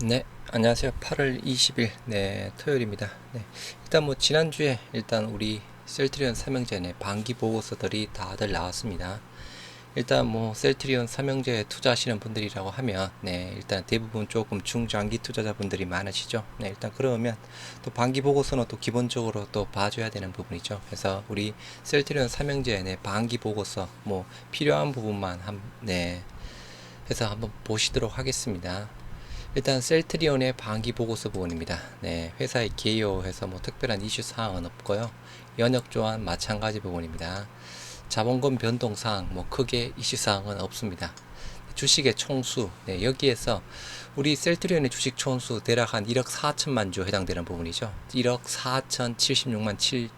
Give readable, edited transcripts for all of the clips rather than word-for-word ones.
네, 안녕하세요. 8월 20일, 네, 토요일입니다. 네, 일단 뭐, 지난주에 일단 우리 셀트리온 삼형제 반기 보고서들이 다들 나왔습니다. 일단 뭐, 셀트리온 삼형제에 투자하시는 분들이라고 하면, 네, 일단 대부분 조금 중장기 투자자분들이 많으시죠. 네, 일단 그러면 또 반기 보고서는 또 기본적으로 또 봐줘야 되는 부분이죠. 그래서 우리 셀트리온 삼형제의 반기 보고서, 뭐, 필요한 부분만 네, 해서 한번 보시도록 하겠습니다. 일단 셀트리온의 반기 보고서 부분입니다. 네, 회사의 개요해서 뭐 특별한 이슈 사항은 없고요. 연역 조항 마찬가지 부분입니다. 자본금 변동 사항 뭐 크게 이슈 사항은 없습니다. 주식의 총수, 네, 여기에서 우리 셀트리온의 주식 총수 대략 한 1억 4천만 주 해당되는 부분이죠. 1억 4,076만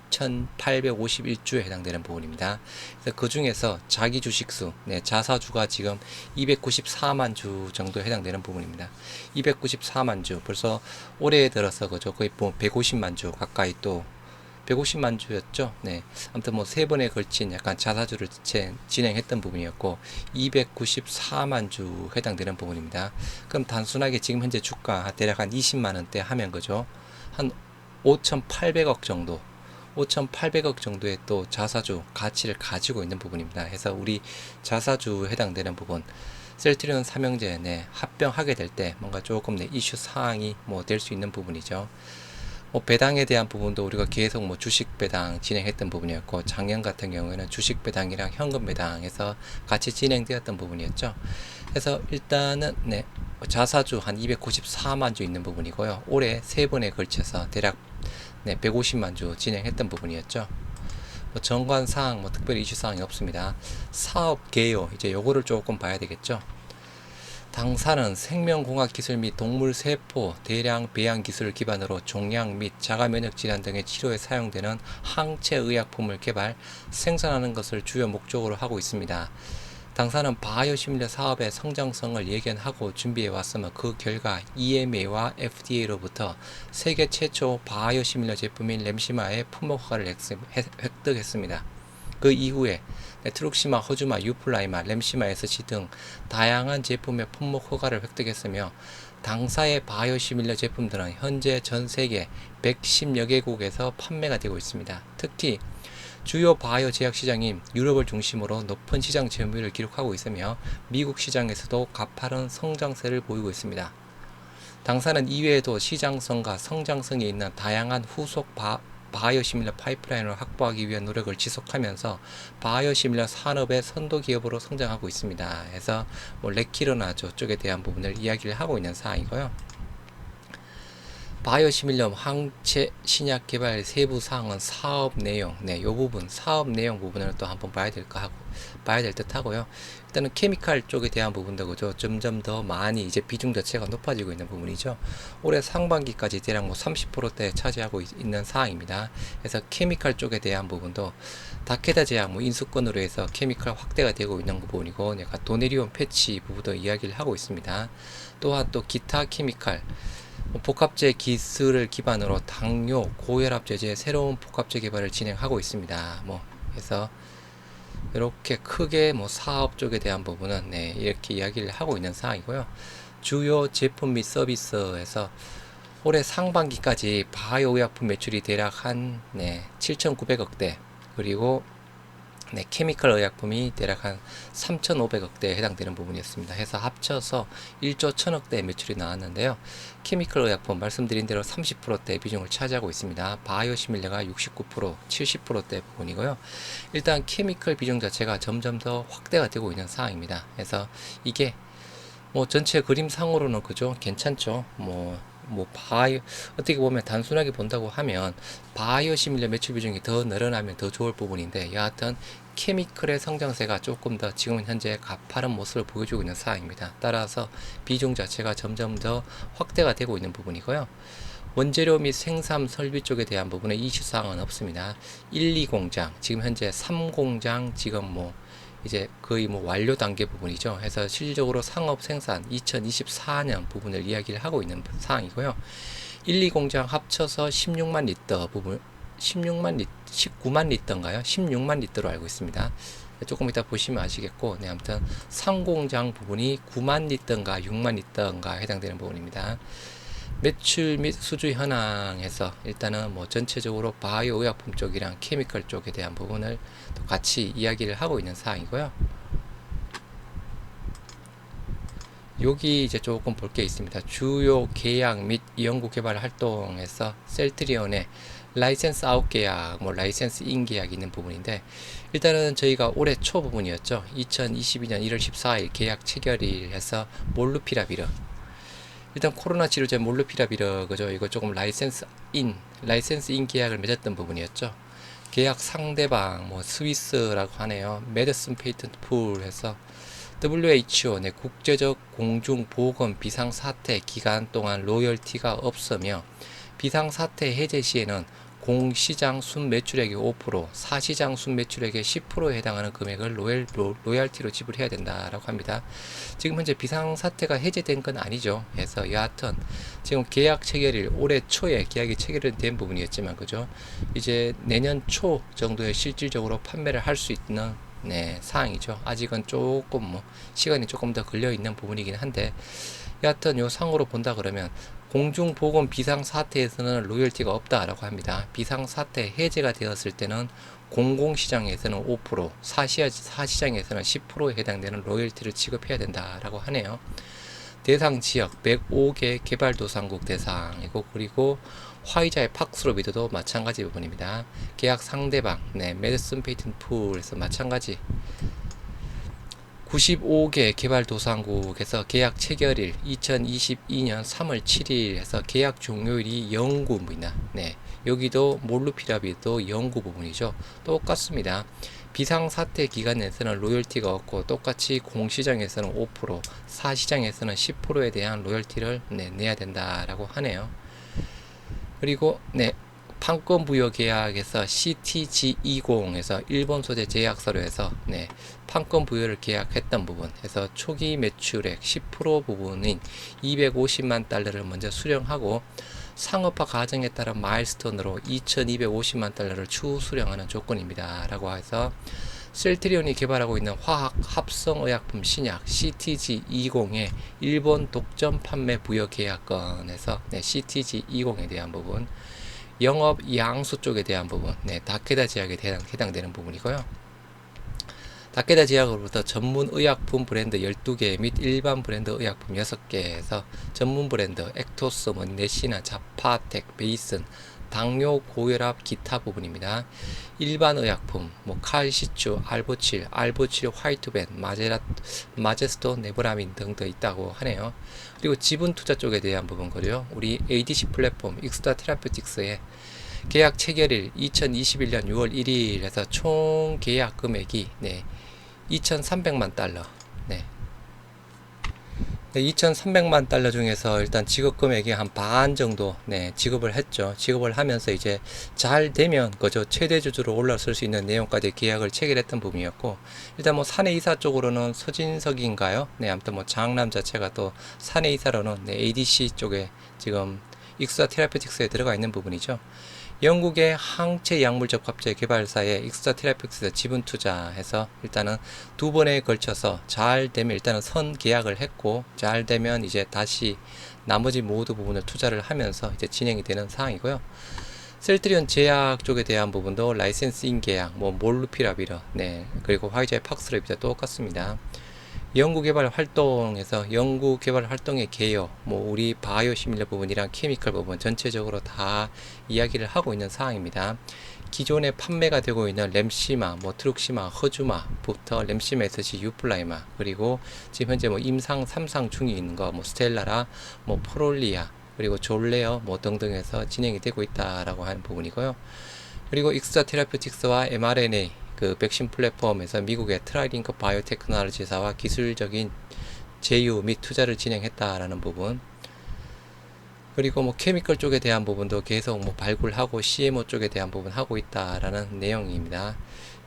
7,851주에 해당되는 부분입니다. 그래서 그 중에서 자기 주식수, 네, 자사주가 지금 294만 주 정도 해당되는 부분입니다. 294만 주, 벌써 올해 들어서 그죠, 거의 뭐 150만 주 가까이 또 150만 주였죠. 네. 아무튼 뭐 세 번에 걸친 약간 자사주를 진행했던 부분이었고 294만 주 해당되는 부분입니다. 그럼 단순하게 지금 현재 주가 대략 한 20만 원대 하면 그죠? 한 5,800억 정도 5,800억 정도의 또 자사주 가치를 가지고 있는 부분입니다. 그래서 우리 자사주 해당되는 부분 셀트리온 삼형제 합병하게 될 때 뭔가 조금 이슈 사항이 뭐 될 수 있는 부분이죠. 뭐 배당에 대한 부분도 우리가 계속 뭐 주식 배당 진행했던 부분이었고 작년 같은 경우에는 주식 배당이랑 현금 배당에서 같이 진행되었던 부분이었죠. 그래서 일단은 자사주 한 294만 주 있는 부분이고요. 올해 세 번에 걸쳐서 대략 150만 주 진행했던 부분이었죠. 뭐 정관 사항 뭐 특별히 이슈 사항이 없습니다. 사업 개요 이제 요거를 조금 봐야 되겠죠. 당사는 생명공학 기술 및 동물 세포 대량 배양 기술을 기반으로 종양 및 자가 면역 질환 등의 치료에 사용되는 항체 의약품을 개발, 생산하는 것을 주요 목적으로 하고 있습니다. 당사는 바이오시밀러 사업의 성장성을 예견하고 준비해 왔으며 그 결과 EMA와 FDA로부터 세계 최초 바이오시밀러 제품인 램시마의 품목 허가를 획득했습니다. 그 이후에 트룩시마, 허주마, 유플라이마, 램시마, SC 등 다양한 제품의 품목 허가를 획득했으며 당사의 바이오시밀러 제품들은 현재 전 세계 110여 개국에서 판매가 되고 있습니다. 특히 주요 바이오 제약 시장인 유럽을 중심으로 높은 시장 점유율을 기록하고 있으며 미국 시장에서도 가파른 성장세를 보이고 있습니다. 당사는 이외에도 시장성과 성장성이 있는 다양한 후속 바이오시밀러 파이프라인을 확보하기 위한 노력을 지속하면서 바이오시밀러 산업의 선도 기업으로 성장하고 있습니다. 그래서 뭐 레키로나 저쪽에 대한 부분을 이야기를 하고 있는 사항이고요. 바이오시밀러 항체 신약 개발 세부 사항은 사업 내용, 요 부분 사업 내용 부분을 또 한번 봐야 될 듯 하고요. 일단은 케미칼 쪽에 대한 부분도 그죠. 점점 더 많이 이제 비중 자체가 높아지고 있는 부분이죠. 올해 상반기까지 대략 뭐 30%대 차지하고 있는 사항입니다. 그래서 케미칼 쪽에 대한 부분도 다케다 제약 뭐 인수권으로 해서 케미칼 확대가 되고 있는 부분이고, 약간 도네리온 패치 부분도 이야기를 하고 있습니다. 또한 또 기타 케미칼 복합제 기술을 기반으로 당뇨, 고혈압 제제의 새로운 복합제 개발을 진행하고 있습니다. 그래서 이렇게 크게 사업 쪽에 대한 부분은 이렇게 이야기를 하고 있는 상황이고요. 주요 제품 및 서비스에서 올해 상반기까지 바이오 의약품 매출이 대략 한 7,900억대, 그리고 케미컬 의약품이 대략 한 3,500억대에 해당되는 부분이었습니다. 해서 합쳐서 1조 1,000억대 매출이 나왔는데요. 케미컬 의약품 말씀드린 대로 30%대 비중을 차지하고 있습니다. 바이오시밀러가 69%, 70%대 부분이고요. 일단 케미컬 비중 자체가 점점 더 확대가 되고 있는 상황입니다. 그래서 이게 전체 그림상으로는 그죠, 괜찮죠. 어떻게 보면 단순하게 본다고 하면 바이오시밀러 매출 비중이 더 늘어나면 더 좋을 부분인데, 여하튼 케미컬의 성장세가 조금 더 지금 현재 가파른 모습을 보여주고 있는 상황입니다. 따라서 비중 자체가 점점 더 확대가 되고 있는 부분이고요. 원재료 및 생산 설비 쪽에 대한 부분에 이슈 사항은 없습니다. 1, 2공장, 지금 현재 3공장 지금 이제 거의 완료 단계 부분이죠. 해서 실질적으로 상업 생산 2024년 부분을 이야기를 하고 있는 상황이고요. 1, 2공장 합쳐서 16만 리터 부분, 19만 리터인가요? 16만 리터로 알고 있습니다. 조금 이따 보시면 아시겠고, 네, 아무튼 상공장 부분이 9만 리터인가 6만 리터인가 해당되는 부분입니다. 매출 및 수주 현황에서 일단은 뭐 전체적으로 바이오 의약품 쪽이랑 케미컬 쪽에 대한 부분을 또 같이 이야기를 하고 있는 사항이고요. 여기 이제 조금 볼 게 있습니다. 주요 계약 및 연구 개발 활동에서 셀트리온의 라이센스 아웃 계약, 뭐 라이센스 인 계약이 있는 부분인데, 일단은 저희가 올해 초 부분이었죠. 2022년 1월 14일 계약 체결일 해서 몰루피라비르, 일단 코로나 치료제 몰루피라비르 그죠. 이거 조금 라이센스 인 계약을 맺었던 부분이었죠. 계약 상대방 뭐 스위스라고 하네요. 메디슨 페이턴트 풀 해서 WHO 네, 국제적 공중보건 비상사태 기간 동안 로열티가 없으며 비상사태 해제 시에는 공시장 순매출액의 5%, 사시장 순매출액의 10%에 해당하는 금액을 로열티로 지불해야 된다라고 합니다. 지금 현재 비상사태가 해제된 건 아니죠. 그래서 여하튼 지금 계약 체결일 올해 초에 계약이 체결된 부분이었지만 그죠. 이제 내년 초 정도에 실질적으로 판매를 할 수 있는 네, 사항이죠. 아직은 조금 뭐 시간이 조금 더 걸려 있는 부분이긴 한데, 여하튼 요 상으로 본다 그러면 공중보건 비상사태에서는 로열티가 없다라고 합니다. 비상사태 해제가 되었을 때는 공공시장에서는 5%, 사시장에서는 10%에 해당되는 로열티를 지급해야 된다라고 하네요. 대상 지역 105개 개발도상국 대상이고, 그리고 화이자의 팍스로비드도 마찬가지 부분입니다. 계약 상대방, 네, 메디슨 페이턴트 풀에서 마찬가지 95개 개발도상국에서 계약 체결일 2022년 3월 7일 해서 계약 종료일이 영구입니다. 네, 여기도 몰루피라비도 영구 부분이죠. 똑같습니다. 비상사태 기간에서는 로열티가 없고 똑같이 공시장에서는 5%, 사시장에서는 10%에 대한 로열티를 내야 된다라고 하네요. 그리고 네, 판권 부여 계약에서 CTG20에서 일본 소재 제약서류에서 네, 판권 부여를 계약했던 부분 해서 초기 매출액 10% 부분인 250만 달러를 먼저 수령하고 상업화 과정에 따른 마일스톤으로 2250만 달러를 추후 수령하는 조건입니다. 라고 해서 셀트리온이 개발하고 있는 화학 합성의약품 신약 CTG20의 일본 독점 판매 부여 계약건에서 네, CTG20에 대한 부분, 영업 양수 쪽에 대한 부분, 네, 다케다 제약에 해당되는 부분이고요. 다케다 제약으로부터 전문 의약품 브랜드 12개 및 일반 브랜드 의약품 6개에서 전문 브랜드 액토스, 네시나, 자파텍, 베이슨, 당뇨, 고혈압, 기타 부분입니다. 일반 의약품, 뭐 칼시추, 알보칠, 화이트벤, 마제스토, 네브라민 등도 있다고 하네요. 그리고 지분 투자 쪽에 대한 부분 거죠. 우리 ADC 플랫폼 익스타 테라퓨틱스의 계약 체결일 2021년 6월 1일에서 총 계약 금액이 네, 2,300만 달러. 네. 2,300만 달러 중에서 일단 지급 금액이 한 반 정도 네, 지급을 했죠. 지급을 하면서 이제 잘 되면 그저 최대 주주로 올라설 수 있는 내용까지 계약을 체결했던 부분이었고, 일단 뭐 사내이사 쪽으로는 서진석인가요? 네, 아무튼 뭐 장남 자체가 또 사내이사로는 네, ADC 쪽에 지금 익스타 테라피틱스에 들어가 있는 부분이죠. 영국의 항체 약물 적합제 개발사의 익스타 테라픽스 지분 투자해서 일단은 두 번에 걸쳐서 잘 되면 일단은 선 계약을 했고, 잘 되면 이제 다시 나머지 모두 부분을 투자를 하면서 이제 진행이 되는 상황이고요. 셀트리온 제약 쪽에 대한 부분도 라이센스인 계약, 뭐 몰루피라비르, 네, 그리고 화이자의 팍스로비드 똑같습니다. 연구개발 활동에서 연구개발 활동의 개요, 뭐 우리 바이오 시밀러 부분이랑 케미컬 부분 전체적으로 다 이야기를 하고 있는 사항입니다. 기존에 판매가 되고 있는 램시마, 뭐 트룩시마, 허주마부터 램시마 SC 유플라이마, 그리고 지금 현재 뭐 임상 3상 중에 있는 거, 뭐 스텔라라, 뭐 프롤리아, 그리고 졸레어 뭐 등등해서 진행이 되고 있다라고 하는 부분이고요. 그리고 익스타 테라퓨틱스와 mRNA 그 백신 플랫폼에서 미국의 트라이링크 바이오테크놀로지사와 기술적인 제휴 및 투자를 진행했다라는 부분, 그리고 뭐 케미컬 쪽에 대한 부분도 계속 뭐 발굴하고 CMO 쪽에 대한 부분 하고 있다라는 내용입니다.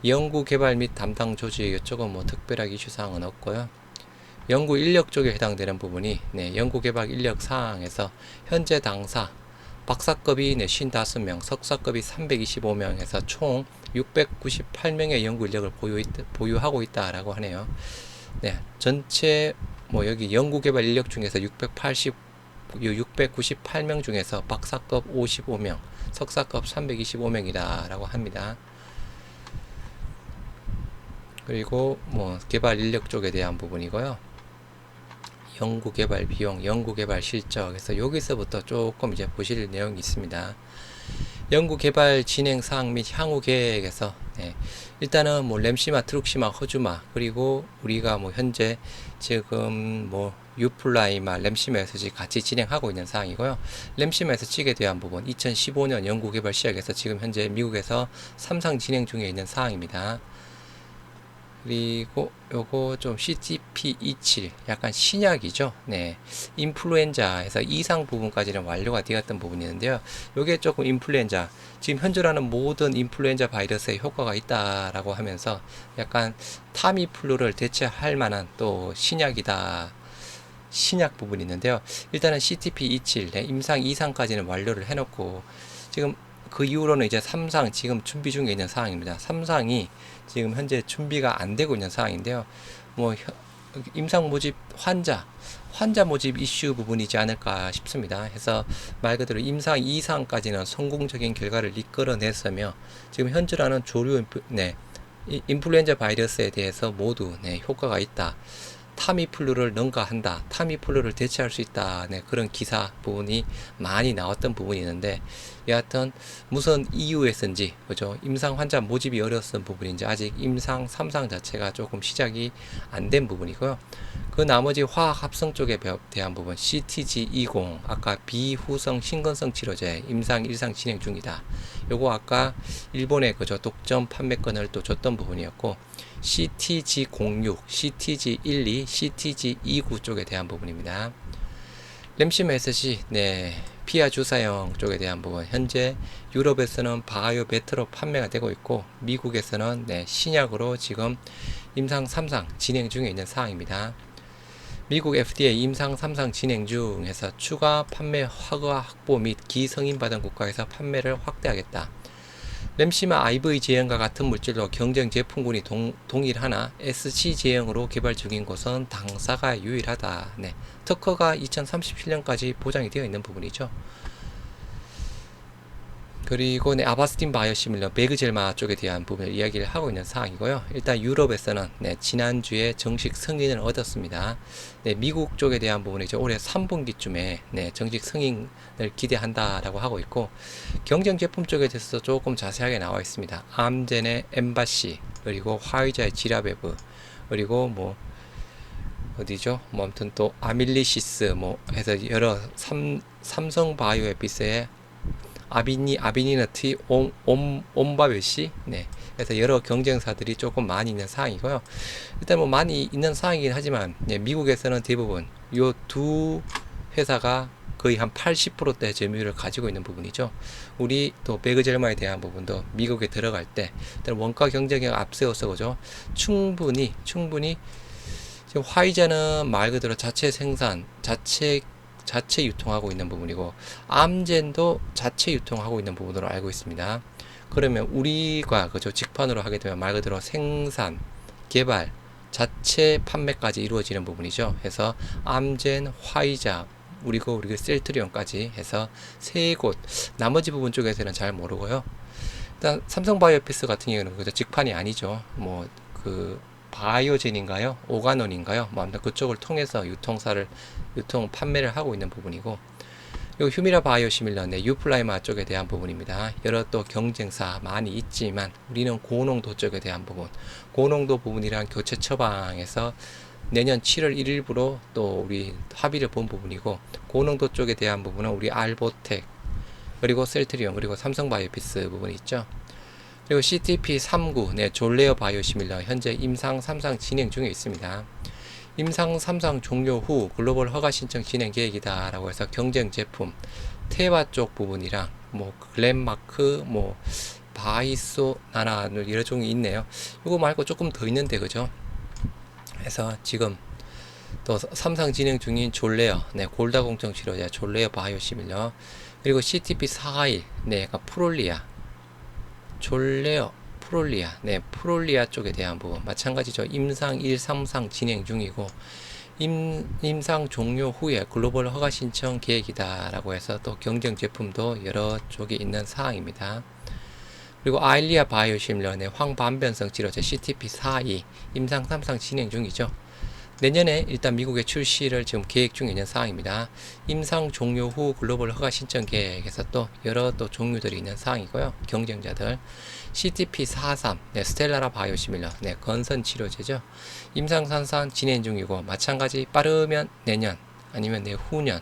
연구 개발 및 담당 조직 이쪽은 뭐 특별하게 이슈 사항은 없고요. 연구 인력 쪽에 해당되는 부분이 네, 연구 개발 인력 사항에서 현재 당사 박사급이 55명, 석사급이 325명에서 총 698명의 연구 인력을 보유하고 있다라고 하네요. 네, 전체 뭐 여기 연구 개발 인력 중에서 698명 중에서 박사급 55명, 석사급 325명이다라고 합니다. 그리고 뭐 개발 인력 쪽에 대한 부분이고요. 연구 개발 비용, 연구 개발 실적. 그래서 여기서부터 조금 이제 보실 내용이 있습니다. 연구 개발 진행 사항 및 향후 계획에서 일단은 뭐 램시마, 트룩시마, 허주마, 그리고 우리가 뭐 현재 지금 뭐 유플라이마, 램시마에서 지금 같이 진행하고 있는 사항이고요. 램시마에서 치게 대한 부분 2015년 연구 개발 시작에서 지금 현재 미국에서 3상 진행 중에 있는 사항입니다. 그리고 요거 좀 CTP27 약간 신약이죠. 네, 인플루엔자에서 이상 부분까지는 완료가 되었던 부분이 있는데요. 요게 조금 인플루엔자, 지금 현존하는 모든 인플루엔자 바이러스에 효과가 있다라고 하면서 약간 타미플루를 대체할 만한 또 신약이다, 신약 부분이 있는데요. 일단은 CTP27 네, 임상 2상까지는 완료를 해놓고 지금 그 이후로는 이제 3상 지금 준비 중에 있는 상황입니다. 3상이 지금 현재 준비가 안 되고 있는 상황인데요. 뭐 임상 모집 환자 모집 이슈 부분이지 않을까 싶습니다. 해서 말 그대로 임상 2상까지는 성공적인 결과를 이끌어냈으며 지금 현재라는 조류 인플루엔자 바이러스에 대해서 모두 효과가 있다. 타미플루를 능가한다. 타미플루를 대체할 수 있다. 그런 기사 부분이 많이 나왔던 부분이 있는데, 여하튼 무슨 이유에서인지 그죠? 임상 환자 모집이 어려웠던 부분인지 아직 임상 3상 자체가 조금 시작이 안 된 부분이고요. 그 나머지 화학 합성 쪽에 대한 부분 CTG20 아까 비후성 신근성 치료제 임상 1상 진행 중이다. 요거 아까 일본의 그죠 독점 판매권을 또 줬던 부분이었고, CTG06, CTG12, CTG29 쪽에 대한 부분입니다. 램시마 SC 피하 주사형 쪽에 대한 부분 현재 유럽에서는 바이오베트로 판매가 되고 있고, 미국에서는 신약으로 지금 임상 3상 진행 중에 있는 사항입니다. 미국 FDA 임상 3상 진행 중에서 추가 판매 허가 확보 및 기승인 받은 국가에서 판매를 확대하겠다. 램시마 IV 제형과 같은 물질로 경쟁 제품군이 동일하나 SC 제형으로 개발 중인 곳은 당사가 유일하다. 특허가 2037년까지 보장이 되어 있는 부분이죠. 그리고 아바스틴 바이오시밀러 베그젤마 쪽에 대한 부분을 이야기를 하고 있는 사항이고요. 일단 유럽에서는 지난주에 정식 승인을 얻었습니다. 미국 쪽에 대한 부분은 이제 올해 3분기쯤에 정식 승인을 기대한다라고 하고 있고, 경쟁 제품 쪽에 대해서 조금 자세하게 나와 있습니다. 암젠의 엠바시, 그리고 화이자의 지라베브, 그리고 뭐 어디죠? 뭐 아무튼 또 아밀리시스 뭐 해서 여러 삼성 바이오에피스의 아비니너티 옴바베시 그래서 여러 경쟁사들이 조금 많이 있는 상황이고요. 일단 뭐 많이 있는 상황이긴 하지만 미국에서는 대부분 요 두 회사가 거의 한 80%대 점유율을 가지고 있는 부분이죠. 우리 또 베그젤마에 대한 부분도 미국에 들어갈 때 일단 원가 경쟁력 앞세워서 그죠. 충분히 지금 화이자는 말 그대로 자체 생산, 자체 유통하고 있는 부분이고, 암젠도 자체 유통하고 있는 부분으로 알고 있습니다. 그러면 우리가 그죠 직판으로 하게 되면 말 그대로 생산, 개발, 자체 판매까지 이루어지는 부분이죠. 해서 암젠, 화이자, 우리고 셀트리온까지 해서 세 곳, 나머지 부분 쪽에서는 잘 모르고요. 일단 삼성바이오피스 같은 경우는 그죠 직판이 아니죠. 뭐 그 바이오젠인가요? 오가논인가요? 뭐 아무튼 그쪽을 통해서 판매를 하고 있는 부분이고, 요 휴미라 바이오시밀러 유플라이마 쪽에 대한 부분입니다. 여러 또 경쟁사 많이 있지만 우리는 고농도 쪽에 대한 부분, 고농도 부분이랑 교체 처방에서 내년 7월 1일부로 또 우리 합의를 본 부분이고, 고농도 쪽에 대한 부분은 우리 알보텍, 그리고 셀트리온, 그리고 삼성바이오피스 부분이 있죠. 그리고 CTP39 졸레어 바이오시밀러 현재 임상 3상 진행 중에 있습니다. 임상 3상 종료 후 글로벌 허가 신청 진행 계획이다 라고 해서 경쟁 제품 테바 쪽 부분이랑 뭐 글램마크, 뭐 바이소 나나 여러 종이 있네요. 이거 말고 조금 더 있는데 그죠. 그래서 지금 또 삼상 진행 중인 졸레어, 네, 골다공증 치료제 졸레어 바이오시밀러, 그리고 CTP421, 네, 프롤리아, 졸레어, 프롤리아, 네, 프롤리아 쪽에 대한 부분 마찬가지죠. 임상 1, 3상 진행 중이고 임상 종료 후에 글로벌 허가 신청 계획이다라고 해서 또 경쟁 제품도 여러 쪽에 있는 사항입니다. 그리고 아일리아 바이오시밀러의 황반변성 치료제 CTP42 임상 3상 진행 중이죠. 내년에 일단 미국에 출시를 지금 계획 중에 있는 사항입니다. 임상 종료 후 글로벌 허가 신청 계획에서 또 여러 또 종류들이 있는 사항이고요. 경쟁자들 CTP43 네, 스텔라라 바이오시밀러 네, 건선 치료제죠. 임상 3상 진행 중이고 마찬가지 빠르면 내년 아니면 내후년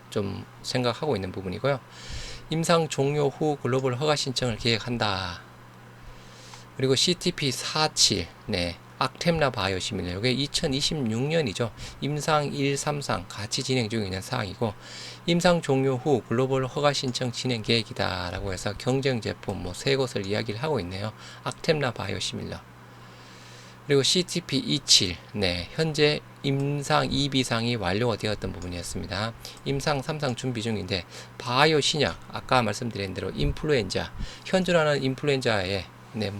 좀 생각하고 있는 부분이고요. 임상 종료 후 글로벌 허가 신청을 계획한다. 그리고 CTP47 네, 악템라 바이오시밀러 이게 2026년이죠. 임상 1, 3상 같이 진행 중에 있는 사항이고 임상 종료 후 글로벌 허가 신청 진행 계획이다 라고 해서 경쟁 제품 뭐 세 곳을 이야기를 하고 있네요. 악템라 바이오시밀러 그리고 CTP27 네, 현재 임상 2비상이 완료가 되었던 부분이었습니다. 임상 3상 준비 중인데 바이오 신약 아까 말씀드린 대로 인플루엔자 현존하는 인플루엔자에 네,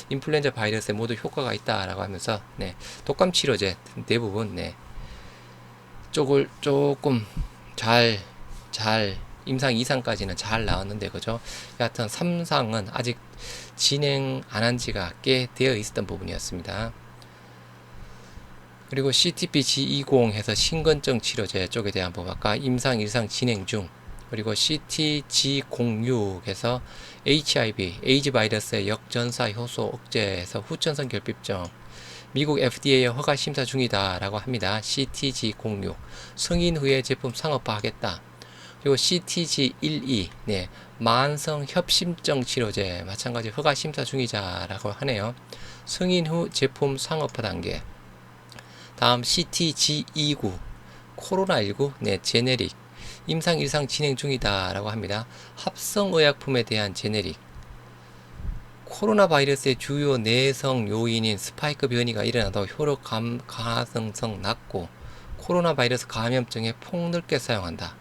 인플루엔자 바이러스에 모두 효과가 있다라고 하면서 네, 독감 치료제 대부분 네, 쪽을 조금 잘 임상 2상까지는 잘 나왔는데 그죠? 여하튼 3상은 아직 진행 안 한 지가 꽤 되어 있었던 부분이었습니다. 그리고 CTP-G20 해서 신건증 치료제 쪽에 대한 부분 아까 임상 1상 진행 중 그리고 CTG06에서 HIV, 에이즈 바이러스의 역전사 효소 억제에서 후천성 결핍증 미국 FDA의 허가 심사 중이다 라고 합니다. CTG06 승인 후에 제품 상업화하겠다. 그리고 CTG12 네, 만성 협심증 치료제 마찬가지 허가 심사 중이자라고 하네요. 승인 후 제품 상업화 단계. 다음 CTG29 코로나19 네, 제네릭 임상 1상 진행 중이다 라고 합니다. 합성의약품에 대한 제네릭 코로나 바이러스의 주요 내성 요인인 스파이크 변이가 일어나도 효력 가능성 낮고 코로나 바이러스 감염증에 폭넓게 사용한다.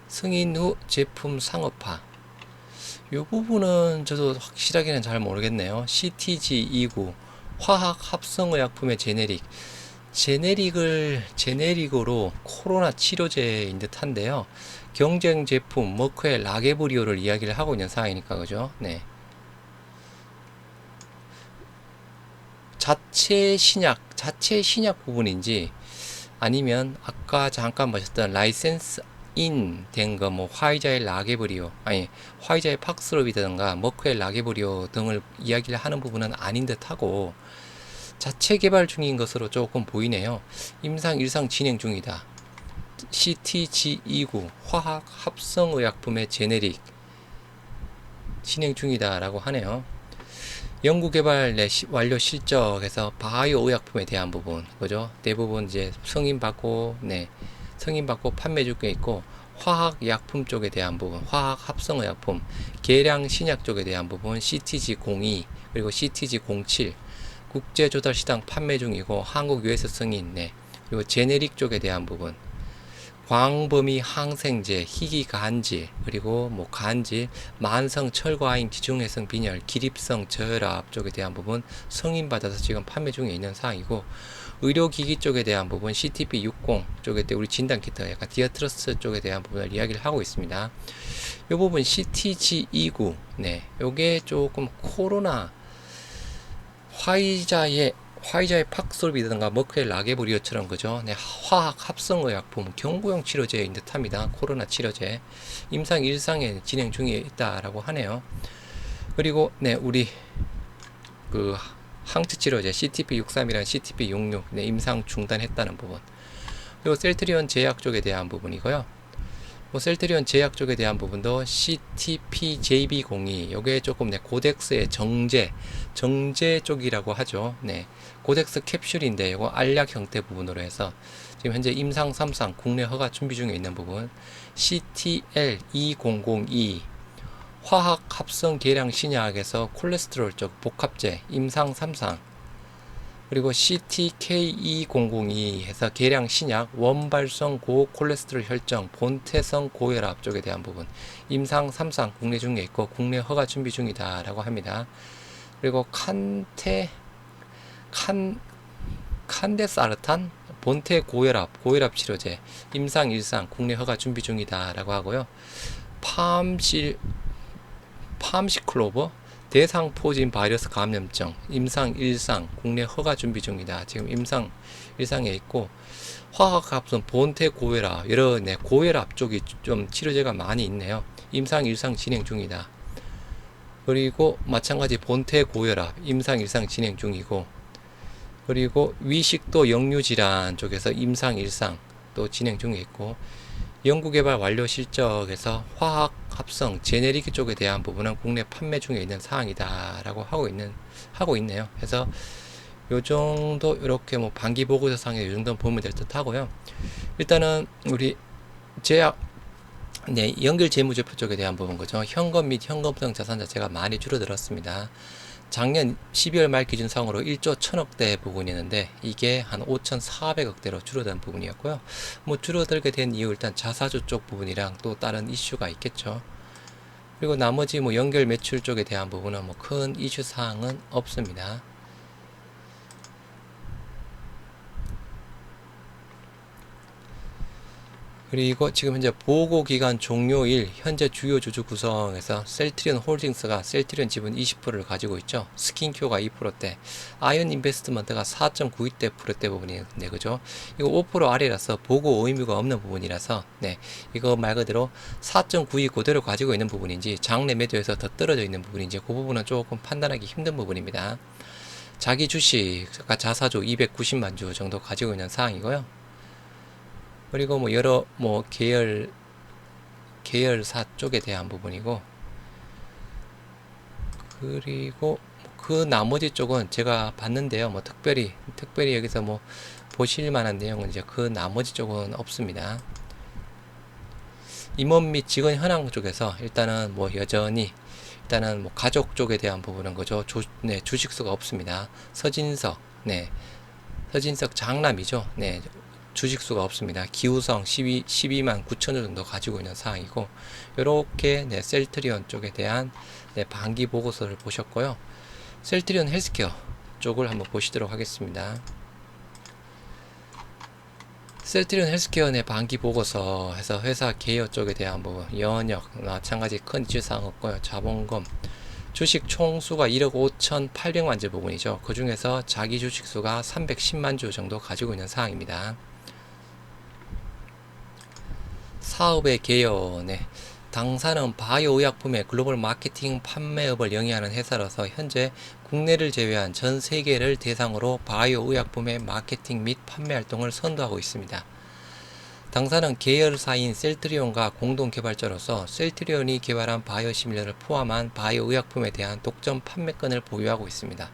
승인 후 제품 상업화 이 부분은 저도 확실하게는 잘 모르겠네요. CTG29 화학 합성의약품의 제네릭으로 코로나 치료제인 듯 한데요. 경쟁 제품 머크의 라게브리오를 이야기를 하고 있는 상황이니까 그죠? 네. 자체 신약 부분인지 아니면 아까 잠깐 보셨던 라이센스 인 된 거 뭐 화이자의 라게브리오 아니 화이자의 팍스로비드든가 머크의 라게브리오 등을 이야기를 하는 부분은 아닌 듯하고 자체 개발 중인 것으로 조금 보이네요. 임상 1상 진행 중이다. CTG29 화학 합성의약품의 제네릭 진행 중이다 라고 하네요. 연구개발 완료 실적에서 바이오 의약품에 대한 부분 그죠? 대부분 이제 승인받고 판매 중에 있고 화학약품 쪽에 대한 부분 화학 합성의약품 계량 신약 쪽에 대한 부분 CTG02 그리고 CTG07 국제조달시장 판매 중이고 한국 US 승인 그리고 제네릭 쪽에 대한 부분 광범위 항생제, 희귀 간질, 그리고 뭐 간질, 만성 철과인 기중해성 빈혈, 기립성 저혈압 쪽에 대한 부분 승인받아서 지금 판매 중에 있는 사항이고 의료기기 쪽에 대한 부분 CTP60 쪽에 우리 진단키트 약간 디아트러스 쪽에 대한 부분을 이야기를 하고 있습니다. 이 부분 CTG29 요게 조금 코로나 화이자의 팍솔비드든가 머크의 라게브리오처럼 그죠? 네, 화학 합성의약품 경구용 치료제인 듯합니다. 코로나 치료제 임상 1상에 진행 중에 있다라고 하네요. 그리고 우리 그 항체 치료제 CTP63이랑 CTP66 임상 중단했다는 부분. 그리고 셀트리온 제약 쪽에 대한 부분이고요. 셀트리온 제약 쪽에 대한 부분도 CTP-JB02 요게 조금 고덱스의 정제 쪽이라고 하죠. 고덱스 캡슐인데 이거 알약 형태 부분으로 해서 지금 현재 임상 3상 국내 허가 준비 중에 있는 부분 CTL2002 화학 합성 계량 신약에서 콜레스테롤 쪽 복합제 임상 3상 그리고 CTK2002 해서 계량 신약, 원발성 고콜레스테롤 혈정, 본태성 고혈압 쪽에 대한 부분, 임상 3상 국내 중에 있고 국내 허가 준비 중이다 라고 합니다. 그리고 칸데사르탄 본태 고혈압 치료제 임상 1상 국내 허가 준비 중이다 라고 하고요. 팜시클로버 대상포진 바이러스 감염증 임상 1상 국내 허가 준비 중이다. 지금 임상 1상에 있고, 화학합성 본태 고혈압 여러 고혈압 쪽이 좀 치료제가 많이 있네요. 임상 1상 진행 중이다. 그리고 마찬가지 본태 고혈압 임상 1상 진행 중이고, 그리고 위식도 역류질환 쪽에서 임상 1상 또 진행 중에 있고, 연구개발 완료 실적에서 화학합성 제네릭 쪽에 대한 부분은 국내 판매 중에 있는 사항이다 라고 하고 있네요. 그래서 요 정도 이렇게 뭐 반기 보고서상에 요 정도 보면 될 듯 하고요. 일단은 우리 제약 연결 재무제표 쪽에 대한 부분 거죠. 현금 및 현금성 자산 자체가 많이 줄어들었습니다. 작년 12월 말 기준상으로 1조 1000억대 부분이 있는데 이게 한 5,400억대로 줄어든 부분이었고요. 뭐 줄어들게 된 이유 일단 자사주 쪽 부분이랑 또 다른 이슈가 있겠죠. 그리고 나머지 뭐 연결 매출 쪽에 대한 부분은 뭐 큰 이슈 사항은 없습니다. 그리고 지금 현재 보고기간 종료일 현재 주요 주주 구성에서 셀트리온 홀딩스가 셀트리온 지분 20%를 가지고 있죠. 스킨큐어가 2%대, 아이언 인베스트먼트가 4.92% 부분인데 그죠? 이거 5% 아래라서 보고 의무가 없는 부분이라서 이거 말 그대로 4.92 그대로 가지고 있는 부분인지 장내 매도에서 더 떨어져 있는 부분인지 그 부분은 조금 판단하기 힘든 부분입니다. 자기 주식 자사주 290만 주 정도 가지고 있는 사항이고요. 그리고 뭐 여러 뭐 계열사 쪽에 대한 부분이고, 그리고 그 나머지 쪽은 제가 봤는데요. 뭐 특별히 여기서 뭐 보실 만한 내용은 이제 그 나머지 쪽은 없습니다. 임원 및 직원 현황 쪽에서 일단은 뭐 여전히 일단은 뭐 가족 쪽에 대한 부분은 거죠. 주식수가 없습니다. 서진석 장남이죠. 주식수가 없습니다. 기후성 12만 9천주 정도 가지고 있는 상황이고, 이렇게 셀트리온 쪽에 대한 반기 보고서를 보셨고요. 셀트리온 헬스케어 쪽을 한번 보시도록 하겠습니다. 셀트리온 헬스케어 반기 보고서 해서 회사 개요 쪽에 대한 부분, 연역 마찬가지 큰 이슈 사항 없고요. 자본금 주식 총수가 1억 5,800만 주 부분이죠. 그 중에서 자기 주식수가 310만 주 정도 가지고 있는 사항입니다. 사업의 개요, 당사는 바이오 의약품의 글로벌 마케팅 판매업을 영위하는 회사로서 현재 국내를 제외한 전 세계를 대상으로 바이오 의약품의 마케팅 및 판매 활동을 선도하고 있습니다. 당사는 계열사인 셀트리온과 공동 개발자로서 셀트리온이 개발한 바이오시밀러를 포함한 바이오 의약품에 대한 독점 판매권을 보유하고 있습니다.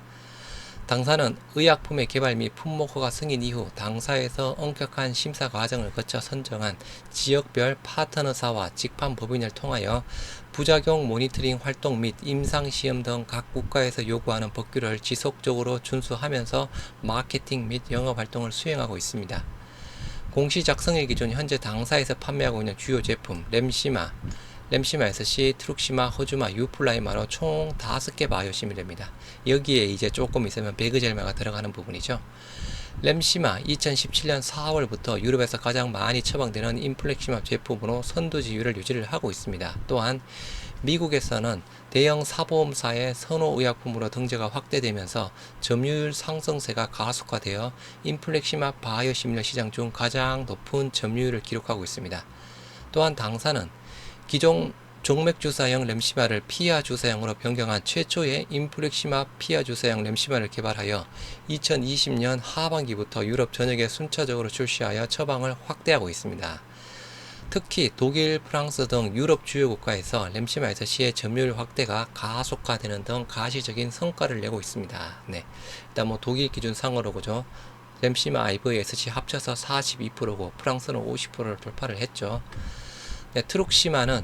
당사는 의약품의 개발 및 품목 허가 승인 이후 당사에서 엄격한 심사 과정을 거쳐 선정한 지역별 파트너사와 직판 법인을 통하여 부작용 모니터링 활동 및 임상시험 등 각 국가에서 요구하는 법규를 지속적으로 준수하면서 마케팅 및 영업활동을 수행하고 있습니다. 공시 작성일 기준 현재 당사에서 판매하고 있는 주요 제품 램시마 SC, 트룩시마, 허주마, 유플라이마로 총 5개 바이오시밀러입니다. 여기에 이제 조금 있으면 베그젤마가 들어가는 부분이죠. 램시마 2017년 4월부터 유럽에서 가장 많이 처방되는 인플렉시마 제품으로 선두지위를 유지를 하고 있습니다. 또한 미국에서는 대형 사보험사의 선호의약품으로 등재가 확대되면서 점유율 상승세가 가속화되어 인플렉시마 바이오시밀러 시장 중 가장 높은 점유율을 기록하고 있습니다. 또한 당사는 기존 종맥주사형 램시마를 피하 주사형으로 변경한 최초의 인플렉시마 피하 주사형 램시마를 개발하여 2020년 하반기부터 유럽 전역에 순차적으로 출시하여 처방을 확대하고 있습니다. 특히 독일, 프랑스 등 유럽 주요 국가에서 램시마 SC의 점유율 확대가 가속화되는 등 가시적인 성과를 내고 있습니다. 일단 뭐 독일 기준 상으로 그죠. 램시마 IV SC 합쳐서 42%고 프랑스는 50%를 돌파를 했죠. 네, 트룩시마는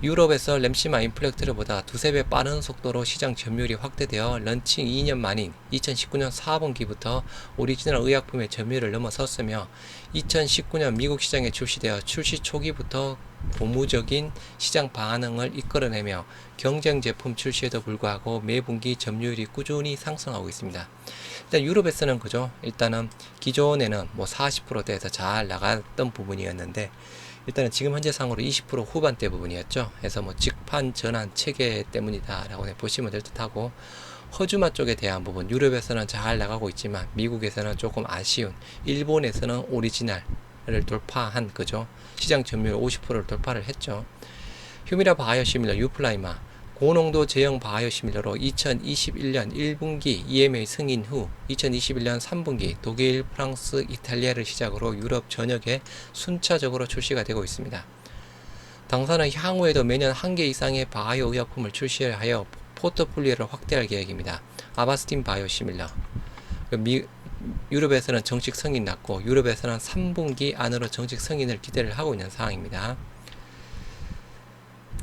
유럽에서 램시마 인플렉트르보다 두세 배 빠른 속도로 시장 점유율이 확대되어 런칭 2년 만인 2019년 4분기부터 오리지널 의약품의 점유율을 넘어섰으며 2019년 미국 시장에 출시되어 출시 초기부터 고무적인 시장 반응을 이끌어내며 경쟁 제품 출시에도 불구하고 매분기 점유율이 꾸준히 상승하고 있습니다. 일단 유럽에서는 그죠. 일단은 기존에는 뭐 40%대에서 잘 나갔던 부분이었는데 일단은 지금 현재 상으로 20% 후반대 부분이었죠. 그래서 뭐 직판 전환 체계 때문이다라고 보시면 될 듯하고 허주마 쪽에 대한 부분 유럽에서는 잘 나가고 있지만 미국에서는 조금 아쉬운 일본에서는 오리지널을 돌파한 그죠. 시장 점유율 50%를 돌파를 했죠. 휴미라 바이오시밀러 유플라이마 고농도 제형 바이오시밀러로 2021년 1분기 EMA 승인 후 2021년 3분기 독일, 프랑스, 이탈리아를 시작으로 유럽 전역에 순차적으로 출시가 되고 있습니다. 당사는 향후에도 매년 1개 이상의 바이오 의약품을 출시하여 포트폴리오를 확대할 계획입니다. 아바스틴 바이오시밀러 유럽에서는 정식 승인 났고 유럽에서는 3분기 안으로 정식 승인을 기대를 하고 있는 상황입니다.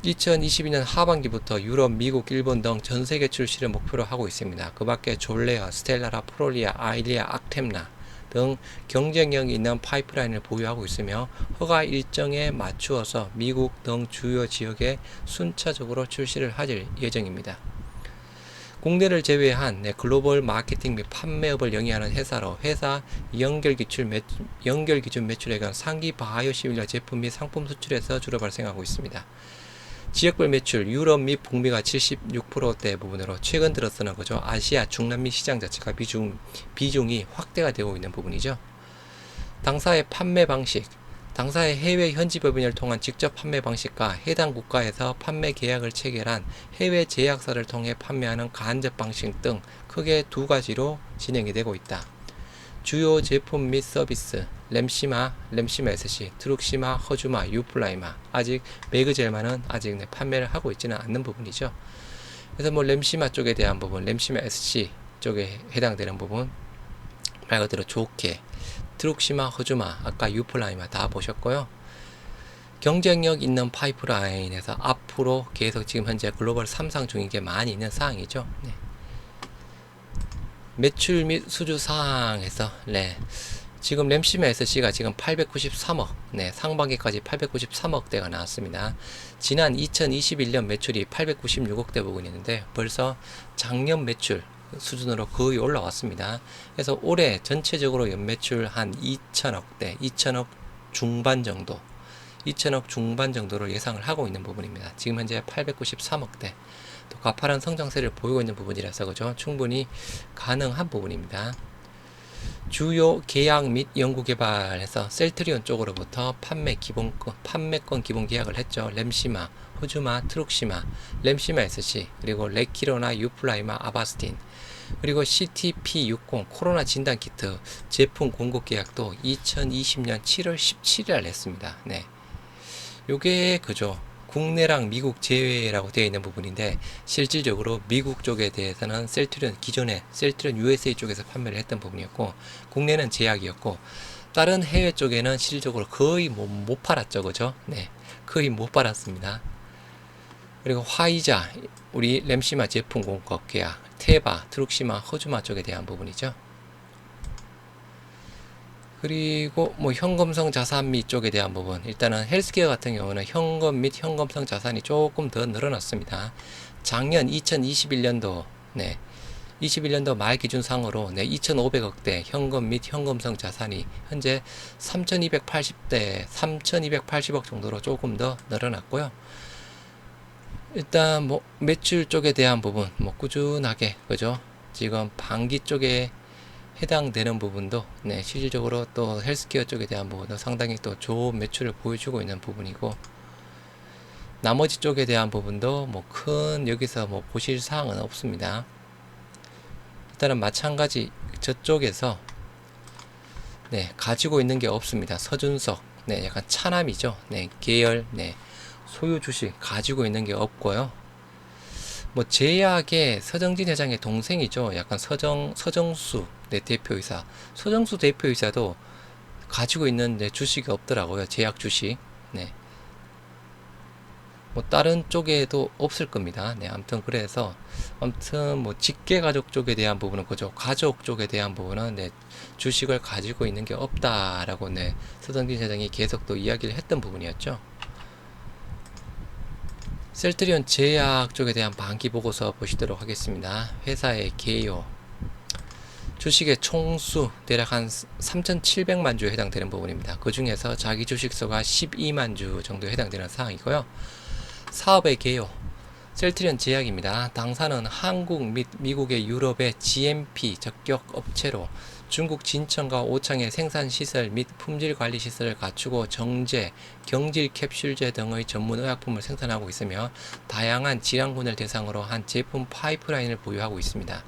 2022년 하반기부터 유럽, 미국, 일본 등 전세계 출시를 목표로 하고 있습니다. 그 밖에 졸레아, 스텔라라, 프롤리아, 아일리아, 악템나 등 경쟁력이 있는 파이프라인을 보유하고 있으며 허가 일정에 맞추어서 미국 등 주요 지역에 순차적으로 출시를 할 예정입니다. 국내를 제외한 글로벌 마케팅 및 판매업을 영위하는 회사로 회사 연결 기준 매출액은 상기 바이오시밀러 제품 및 상품 수출에서 주로 발생하고 있습니다. 지역별 매출 유럽 및 북미가 76%대 부분으로 최근 들어서는 그죠 아시아 중남미 시장 자체가 비중이 확대가 되고 있는 부분이죠. 당사의 판매 방식 당사의 해외 현지 법인을 통한 직접 판매 방식과 해당 국가에서 판매 계약을 체결한 해외 제약사를 통해 판매하는 간접 방식 등 크게 두 가지로 진행이 되고 있다. 주요 제품 및 서비스 램시마 SC, 트룩시마, 허주마, 유플라이마 아직 매그젤만은 아직 판매를 하고 있지는 않는 부분이죠. 그래서 뭐 램시마 쪽에 대한 부분, 램시마 SC 쪽에 해당되는 부분 말 그대로 좋게 트룩시마, 허주마, 아까 유플라이마 다 보셨고요. 경쟁력 있는 파이프라인에서 앞으로 계속 지금 현재 글로벌 3상 중인 게 많이 있는 사항이죠. 네. 매출 및 수주 사항에서 지금 램시마 SC가 지금 893억 상반기까지 893억대가 나왔습니다. 지난 2021년 매출이 896억대 부분이었는데 벌써 작년 매출 수준으로 거의 올라왔습니다. 그래서 올해 전체적으로 연매출 한 2천억대 2천억 중반 정도 2천억 중반 정도로 예상을 하고 있는 부분입니다. 지금 현재 893억대 또 가파른 성장세를 보이고 있는 부분이라서 그죠 충분히 가능한 부분입니다. 주요 계약 및 연구개발에서 셀트리온 쪽으로부터 판매권 기본 계약을 했죠. 램시마, 허주마, 트룩시마, 램시마 SC, 그리고 레키로나, 유플라이마, 아바스틴, 그리고 CTP60 코로나 진단키트 제품 공급 계약도 2020년 7월 17일 했습니다. 네. 요게 그죠. 국내랑 미국 제외라고 되어 있는 부분인데 실질적으로 미국 쪽에 대해서는 기존에 셀트리온 USA 쪽에서 판매를 했던 부분이었고 국내는 제약이었고 다른 해외 쪽에는 실질적으로 거의 못 팔았죠. 그죠? 네. 거의 못 팔았습니다. 그리고 화이자 우리 램시마 제품 공급 계약 테바, 트룩시마, 허주마 쪽에 대한 부분이죠. 그리고 뭐 현금성 자산미 쪽에 대한 부분 일단은 헬스케어 같은 경우는 현금 및 현금성 자산이 조금 더 늘어났습니다. 작년 2021년도 21년도 말 기준상으로 2,500억대 현금 및 현금성 자산이 현재 3,280억 정도로 조금 더 늘어났고요. 일단 뭐 매출 쪽에 대한 부분 꾸준하게 그죠 지금 반기 쪽에 해당되는 부분도 실질적으로 또 헬스케어 쪽에 대한 부분도 상당히 또 좋은 매출을 보여주고 있는 부분이고 나머지 쪽에 대한 부분도 큰 여기서 보실 사항은 없습니다. 일단은 마찬가지 저쪽에서 가지고 있는 게 없습니다. 서준석 약간 차남이죠. 계열 소유 주식 가지고 있는 게 없고요. 제약의 서정진 회장의 동생이죠. 약간 서정수 대표이사. 서정수 대표이사도 가지고 있는 주식이 없더라고요. 제약 주식. 뭐 다른 쪽에도 없을 겁니다. 네, 아무튼 그래서 아무튼 뭐 직계 가족 쪽에 대한 부분은 그죠. 가족 쪽에 대한 부분은 네, 주식을 가지고 있는 게 없다라고 네, 서성진 사장이 계속 또 이야기를 했던 부분이었죠. 셀트리온 제약 쪽에 대한 반기 보고서 보시도록 하겠습니다. 회사의 개요, 주식의 총수 대략 한 3,700만 주에 해당되는 부분입니다. 그 중에서 자기 주식수가 12만 주 정도에 해당되는 사항이고요. 사업의 개요, 셀트리온 제약입니다. 당사는 한국 및 미국의 유럽의 GMP 적격 업체로 중국 진천과 오창의 생산시설 및 품질관리시설을 갖추고 정제, 경질 캡슐제 등의 전문 의약품을 생산하고 있으며 다양한 질환군을 대상으로 한 제품 파이프라인을 보유하고 있습니다.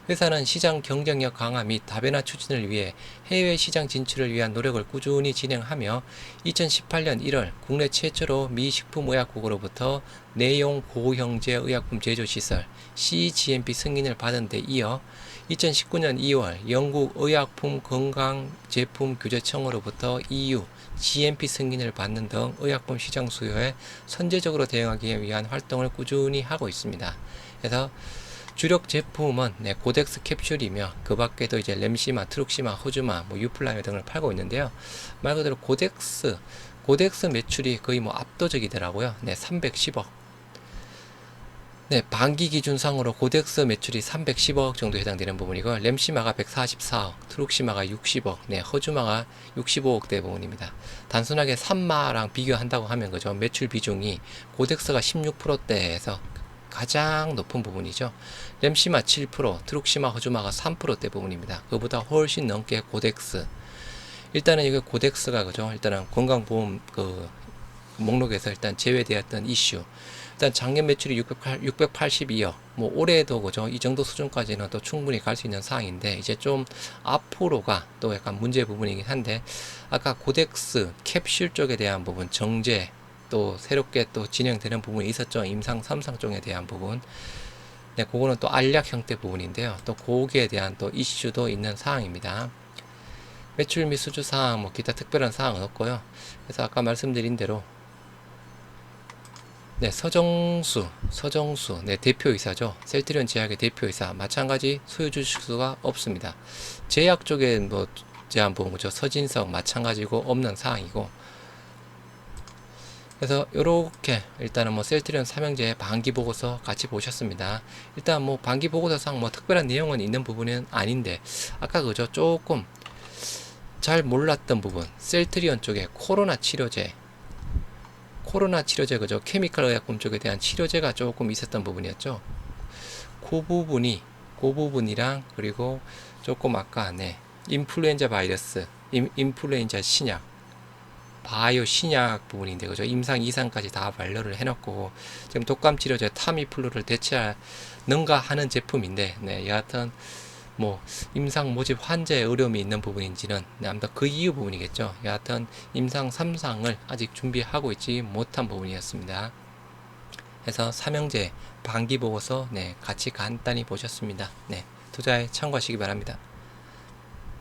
회사는 시장 경쟁력 강화 및 다변화 추진을 위해 해외 시장 진출을 위한 노력을 꾸준히 진행하며 2018년 1월 국내 최초로 미 식품의약국으로부터 내용 고형제 의약품 제조시설 CGMP 승인을 받은 데 이어 2019년 2월 영국 의약품 건강제품규제청으로부터 EU GMP 승인을 받는 등 의약품 시장 수요에 선제적으로 대응하기 위한 활동을 꾸준히 하고 있습니다. 그래서 주력 제품은 네, 고덱스 캡슐이며 그 밖에도 이제 램시마, 트룩시마, 호주마, 뭐 유플라임 등을 팔고 있는데요. 말 그대로 고덱스 매출이 거의 뭐 압도적이더라고요. 네, 310억. 네, 반기 기준상으로 고덱스 매출이 310억 정도 해당되는 부분이고, 램시마가 144억, 트룩시마가 60억, 네, 허주마가 65억대 부분입니다. 단순하게 산마랑 비교한다고 하면 그죠, 매출 비중이 고덱스가 16%대에서 가장 높은 부분이죠. 램시마 7%, 트룩시마, 허주마가 3%대 부분입니다. 그보다 훨씬 넘게 고덱스. 일단은 이게 고덱스가 그죠, 일단은 건강보험 그 목록에서 일단 제외되었던 이슈. 일단 작년 매출이 682억. 뭐 올해도 그죠, 이 정도 수준까지는 또 충분히 갈 수 있는 상황인데, 이제 좀 앞으로가 또 약간 문제 부분이긴 한데, 아까 고덱스 캡슐 쪽에 대한 부분, 정제 또 새롭게 또 진행되는 부분이 있었죠. 임상 3상 쪽에 대한 부분. 네, 그거는 또 알약 형태 부분인데요. 또 거기에 대한 또 이슈도 있는 사항입니다. 매출 및 수주 사항, 뭐 기타 특별한 사항은 없고요. 그래서 아까 말씀드린 대로 네, 서정수, 네, 대표이사죠. 셀트리온 제약의 대표이사. 마찬가지 소유 주식수가 없습니다. 제약 쪽에 뭐 제한 부분, 그죠. 서진석 마찬가지고 없는 사항이고, 그래서 요렇게 일단은 뭐 셀트리온 삼형제 반기 보고서 같이 보셨습니다. 일단 뭐 반기 보고서상 뭐 특별한 내용은 있는 부분은 아닌데, 아까 그죠, 조금 잘 몰랐던 부분, 셀트리온 쪽에 코로나 치료제 그죠, 케미컬 의약품 쪽에 대한 치료제가 조금 있었던 부분이었죠. 그 부분이랑, 그리고 조금 아까 네, 인플루엔자 바이러스, 인플루엔자 신약, 바이오 신약 부분인데 그죠, 임상 2상까지 다 완료를 해놓고 지금 독감 치료제 타미플루를 대체하는가 하는 제품인데, 네, 여하튼 뭐 임상 모집 환자의 어려움이 있는 부분인지는 네, 아무튼 그 이유 부분이겠죠. 여하튼 임상 3상을 아직 준비하고 있지 못한 부분이었습니다. 그래서 삼형제 반기 보고서 네, 같이 간단히 보셨습니다. 네, 투자에 참고하시기 바랍니다.